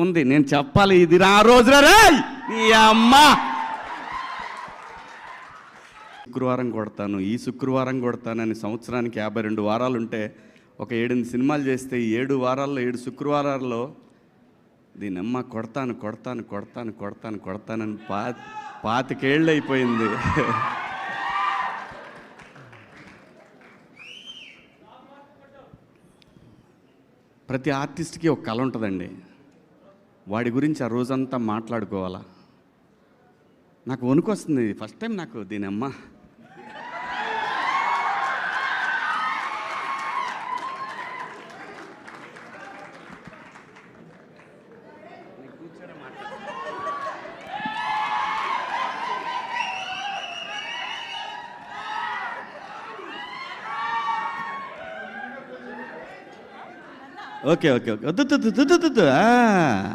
ఉంది, నేను చెప్పాలి, ఇది నా రోజు నీ అమ్మ. శుక్రవారం కొడతాను, ఈ శుక్రవారం కొడతానని సంవత్సరానికి 52 వారాలు ఉంటే ఒక 7 సినిమాలు చేస్తే 7 వారాల్లో 7 శుక్రవారాల్లో దీనమ్మ కొడతాను కొడతాను కొడతాను కొడతాను కొడతానని 25 ఏళ్ళు అయిపోయింది. ప్రతి ఆర్టిస్ట్కి ఒక కళ ఉంటుందండి, వాడి గురించి ఆ రోజంతా మాట్లాడుకోవాలా. నాకు వణుకు వస్తుంది ఫస్ట్ టైం నాకు దీనమ్మ. ఓకే ఓకే ఓకే వద్దు.